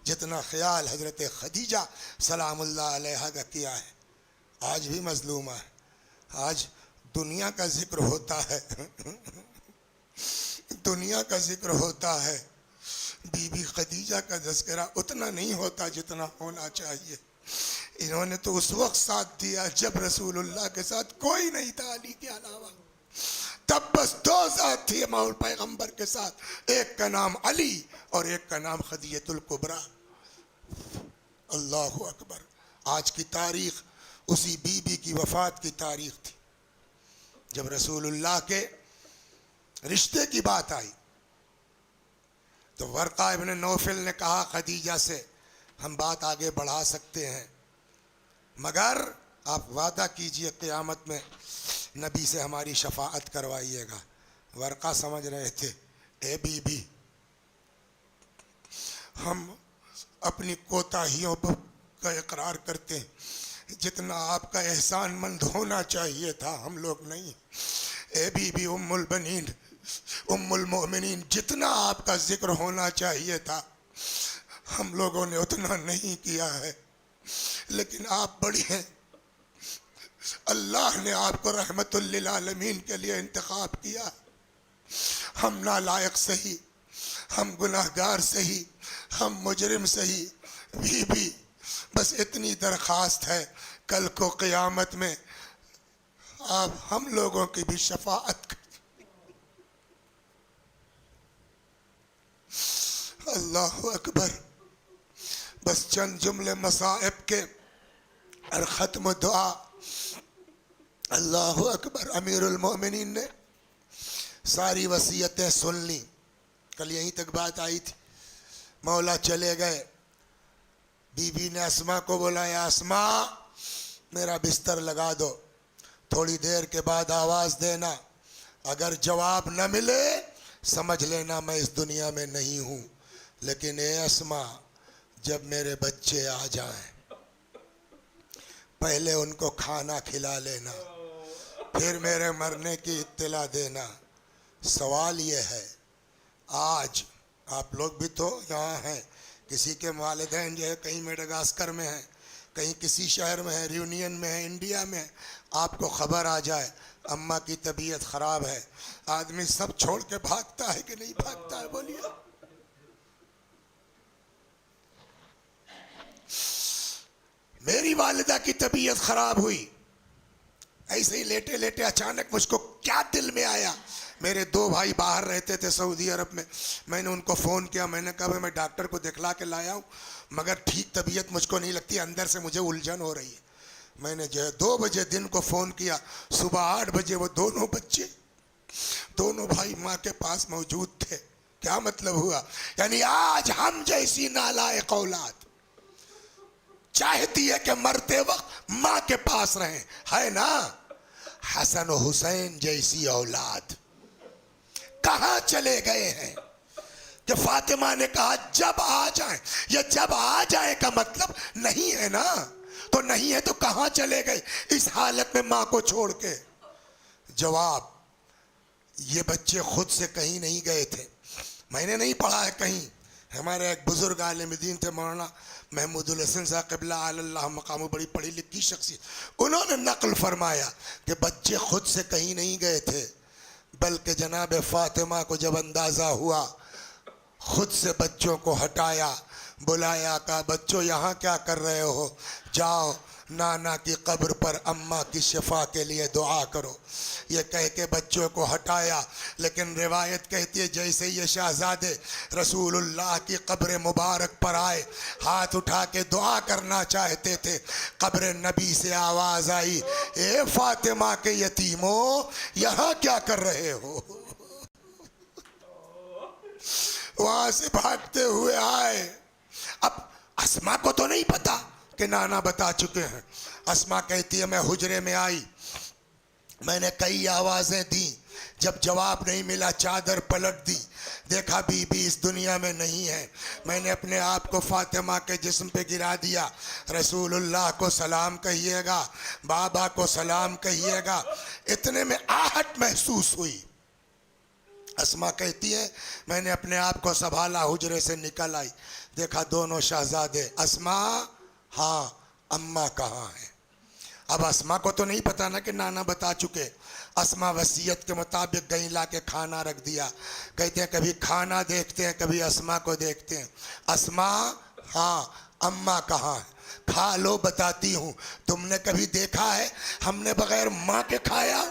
जितना ख्याल हज़रत खदीजा सलामुल्लाह अलैहा का किया है। आज भी मजलूमा है, आज दुनिया का जिक्र होता है दुनिया का जिक्र होता है, बीबी खदीजा का तज़किरा उतना नहीं होता जितना होना चाहिए। इन्होंने तो उस वक्त साथ दिया जब रसूलुल्लाह के साथ कोई नहीं था अली के अलावा, तब बस 2 साथ थे मौल पैगंबर के साथ, एक का नाम अली और एक का नाम खदीजतुल कुबरा। अल्लाहु अकबर। आज की तारीख उसी बीबी की वफ़ात की तारीख थी। जब रसूलुल्लाह के रिश्ते की बात आई तो वर्का इब्न नौफल ने कहा खदीजा से हम बात आगे बढ़ा सकते हैं, मगर आप वादा कीजिए क़यामत में नबी से हमारी शफाअत करवाइएगा। वर्का समझ रहे थे, ए बीबी, हम अपनी कोताहियों का इकरार करते हैं, जितना आपका एहसानमंद होना चाहिए था हम लोग नहीं। ए बीबी उम्मुल बनीन, उम्मुल मोमिनीन, जितना आपका जिक्र होना चाहिए था हम लोगों ने उतना नहीं किया है। लेकिन आप बड़ी हैं, अल्लाह ने आपको रहमतुल लिल आलमीन के लिए इंतखाब किया। हम नालायक सही, हम गुनाहगार सही, हम मुजरिम सही, बीबी बस इतनी दरख्वास्त है, कल को क़यामत में आप हम लोगों की भी शफाअत कर। अल्लाहु अकबर। बस चंद जुमले मसाइब के और ख़त्म दुआ। अल्लाहु अकबर। अमीरुल मोमिनीन ने सारी वसीयतें सुन ली। कल यहीं तक बात आई थी, मौला चले गए। बीबी ने अस्मा को बुलाया, अस्मा मेरा बिस्तर लगा दो, थोड़ी देर के बाद आवाज़ देना, अगर जवाब न मिले समझ लेना मैं इस दुनिया में नहीं हूँ। लेकिन ए अस्मा, जब मेरे बच्चे आ जाएं पहले उनको खाना खिला लेना, फिर मेरे मरने की इत्तला देना। सवाल ये है, आज आप लोग भी तो यहाँ हैं, किसी के वालिदैन जो है कहीं मेडागास्कर में हैं, कहीं किसी शहर में है, रियूनियन में है, इंडिया में है, आपको ख़बर आ जाए अम्मा की तबीयत ख़राब है, आदमी सब छोड़ के भागता है कि नहीं भागता है? बोलिए। मेरी वालिदा की तबीयत ख़राब हुई, ऐसे ही लेटे लेटे अचानक मुझको क्या दिल में आया, मेरे दो भाई बाहर रहते थे सऊदी अरब में, मैंने उनको फ़ोन किया, मैंने कहा भाई मैं डॉक्टर को दिखला के लाया हूँ मगर ठीक तबीयत मुझको नहीं लगती, अंदर से मुझे उलझन हो रही है। मैंने जो है 2 बजे दिन को फ़ोन किया, सुबह 8 बजे वो दोनों बच्चे, दोनों भाई माँ के पास मौजूद थे। क्या मतलब हुआ? यानी आज हम जैसी नालायक औलाद चाहती है कि मरते वक्त माँ के पास रहें, है ना? हसन हुसैन जैसी औलाद कहाँ चले गए हैं कि फातिमा ने कहा जब आ जाए, या जब आ जाए का मतलब नहीं है ना, तो नहीं है तो कहाँ चले गए इस हालत में माँ को छोड़ के? जवाब, ये बच्चे खुद से कहीं नहीं गए थे, मैंने नहीं पढ़ा है कहीं। हमारे एक बुजुर्ग आलिम दीन थे मौलाना महमूदुल हसन साहब क़िबला अल्लाह मकामु, बड़ी पढ़ी लिखी शख्सियत, उन्होंने नक़ल फरमाया कि बच्चे खुद से कहीं नहीं गए थे, बल्कि जनाब फातिमा को जब अंदाज़ा हुआ खुद से बच्चों को हटाया, बुलाया, कहा बच्चों यहाँ क्या कर रहे हो, जाओ नाना की कब्र पर अम्मा की शिफा के लिए दुआ करो। ये कह के बच्चों को हटाया। लेकिन रिवायत कहती है जैसे ये शहजादे रसूलुल्लाह की कब्र मुबारक पर आए, हाथ उठा के दुआ करना चाहते थे, कब्र नबी से आवाज़ आई, ए फातिमा के यतीमों यहाँ क्या कर रहे हो? वहाँ से भागते हुए आए। अब अस्मा को तो नहीं पता कि नाना बता चुके हैं। अस्मा कहती है मैं हुजरे में आई, मैंने कई आवाज़ें दी, जब जवाब नहीं मिला चादर पलट दी, देखा बीबी इस दुनिया में नहीं है, मैंने अपने आप को फातिमा के जिस्म पे गिरा दिया, रसूलुल्लाह को सलाम कहिएगा, बाबा को सलाम कहिएगा। इतने में आहट महसूस हुई। अस्मा कहती है मैंने अपने आप को संभाला, हुजरे से निकल आई, देखा दोनों शहजादे। अस्मा, हाँ अम्मा कहाँ है? अब अस्मा को तो नहीं पता ना कि नाना बता चुके। अस्मा वसीयत के मुताबिक गई, ला के खाना रख दिया। कहते हैं कभी खाना देखते हैं, कभी अस्मा को देखते हैं। अस्मा, हाँ अम्मा कहाँ है? खा लो बताती हूँ। तुमने कभी देखा है हमने बगैर माँ के खाया?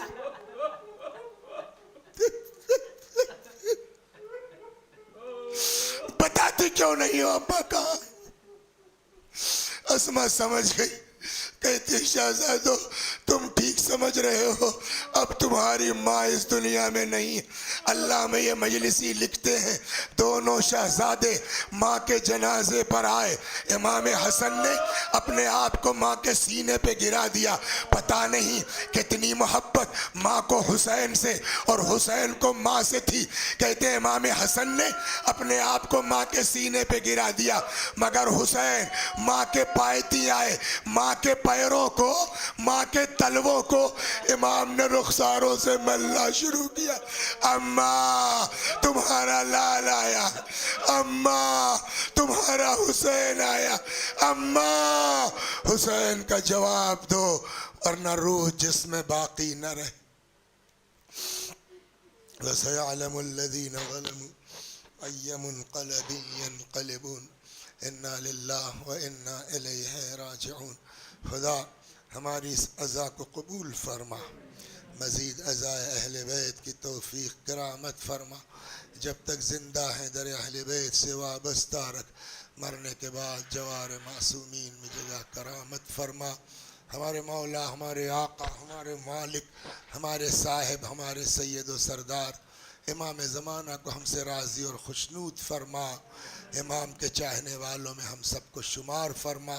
बताती क्यों नहीं हो अम्मा कहाँ? अस्मा समझ गई, कहती शहजादो तुम ठीक समझ रहे हो, अब तुम्हारी माँ इस दुनिया में नहीं। अल्लाह में ये मजलिसी लिखते हैं दोनों शहजादे माँ के जनाजे पर आए, इमाम हसन ने अपने आप को माँ के सीने पे गिरा दिया। पता नहीं कितनी मोहब्बत माँ को हुसैन से और हुसैन को माँ से थी। कहते हैं इमाम हसन ने अपने आप को माँ के सीने पे गिरा दिया, मगर हुसैन माँ के पायती आए, माँ के पैरों को, माँ के तलवों को इमाम ने रुखसारों से मलना शुरू किया। अम्मा तुम्हारा लाल आया, अम्मा तुम्हारा हुसैन आया, अम्मा हुसैन का जवाब दो वरना रूह जिसमें बाकी न रहे। वसयअलमुल्लज़ीना ज़लमू अय्य मुनक़लबिन यनक़लिबून इन्ना लिल्लाहि व इन्ना इलैहि राजिऊन। खुदा हमारी इस अज़ा को कबूल फरमा, मज़ीद अज़ाए अहले बैत की तौफ़ीक़ करामत फरमा। जब तक ज़िंदा हैं दर अहले बैत से वाबस्ता रख, मरने के बाद जवार मासूमीन में जगह करामत फरमा। हमारे मौला, हमारे आका, हमारे मालिक, हमारे साहिब, हमारे सैयद व सरदार इमाम ज़माना को हमसे राज़ी और खुशनूद फरमा। इमाम के चाहने वालों में हम सबको शुमार फरमा।